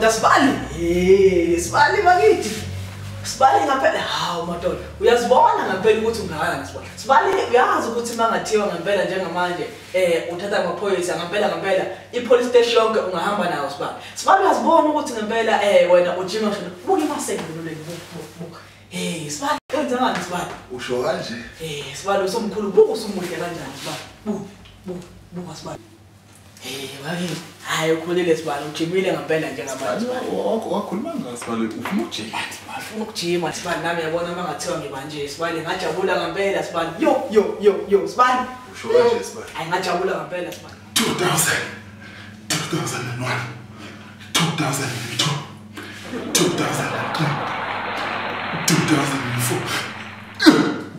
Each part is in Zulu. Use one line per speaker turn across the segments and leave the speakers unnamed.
madoda sibali. Sibali bakithi. Sibali ngaphela hawu madoda. Uyazibona ngaphela ukuthi ungakana sibali. Sibali uyazi ukuthi mangathiwa ngempela njengamanje uthatha amaphoyisa ngempela ipolice station yonke ungahamba nayo sibali. Sibali uyazibona ukuthi ngempela wena ujima shona. Buka imaseke loleni buka. Sibali wenza ngani sibali?
Usho kanje?
Sibali usomkhulu buka usumuhle kanjani sibali. Buka sibali. Bakithi. Hayi ukhulile sibali ujimile ngempela njengamanje.
Wakhuluma ngasibali ufuna ukujima sibali.
Ufuna ukujima sibali nami yabona mangathiwa ngibanje sibali ngajabula ngempela sibali. Yo sibali.
Usho kanje sibali?
Hayi ngajabula ngempela sibali.
2001 2002 2003 2004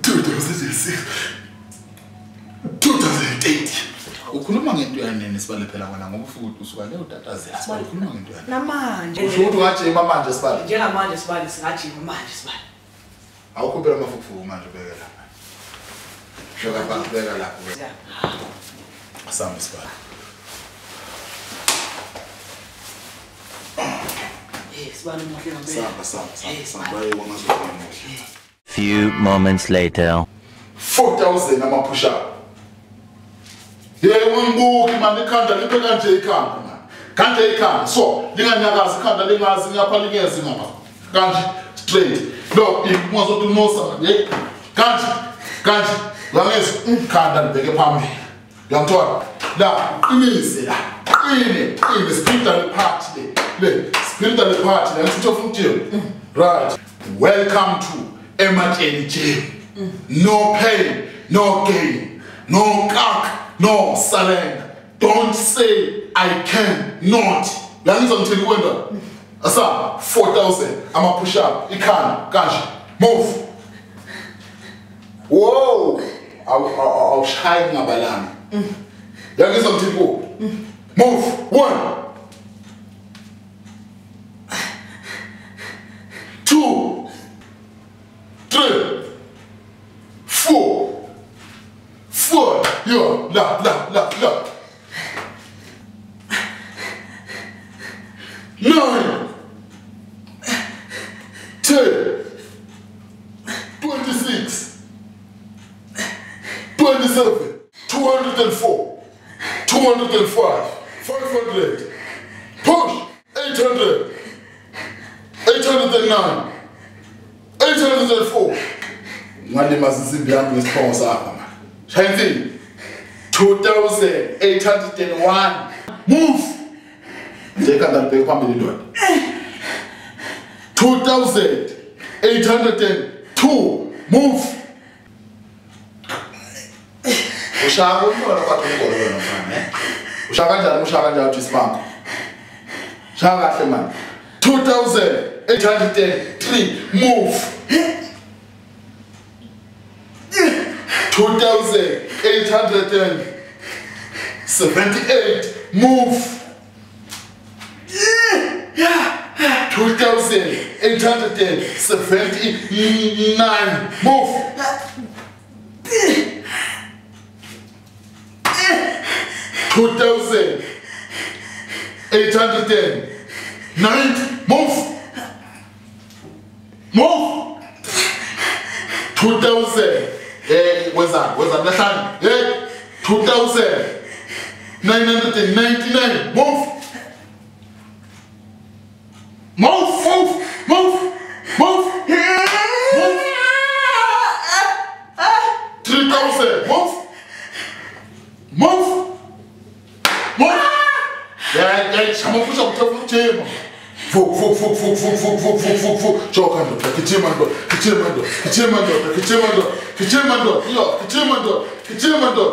2006 2008 ukhuluma ngento yanene sibale phela wena ngoba ufuthi usuka le utatazela sibale ukhuluma ngento yanene
namanje
usho ukuthi ungajima manje sibale
njengamanje sibali singajima manje sibali
awukho phela mafukufuku manje ubeke lapha shoka phansi ubeka lapha asame sibale
Few moments later.
4,000 ama push up. Ungibuki man ikhanda libe kanje ikhanda man. Kanje ikhanda so linganyakaza ikhanda lingazi ngapha lingezi ngapha. Kanje straight. No, imwazothi unosa man. Kanje. Langezi ikhanda libeke phambili. Uyamthola? La imise la. Ine spiritual part le. Spiritual part la ngitho ufuna ukujima. Right. Welcome to Emateni Gym. No pain, no gain. No kak, no saleng. Don't say I cannot. La ngizongithela kwenda. Asa 4,000 ama push up. Ikhanda kanje. Move. Whoa. I'll shine ngabalanga. La ngizongithela ku. Move. 1 2 3 4 yo la 9 10 26 27 204 205 500 push 800 809 804 ngale mazinsimbi yami ngesiphomo sakho man shayini 2801 move ndeka ndalibeka phambili ndoda 2802 move ushaka umbona kwathi ngolo wena mfana ushaka kanjani uthi isibango shaka kahle man 2803 move 2878 move 2879 move 2890 move 2000 what's that nahlanu 2999 move 3,000 move yeah shama kusha kutafuna ukujima choka ndo kichema ndo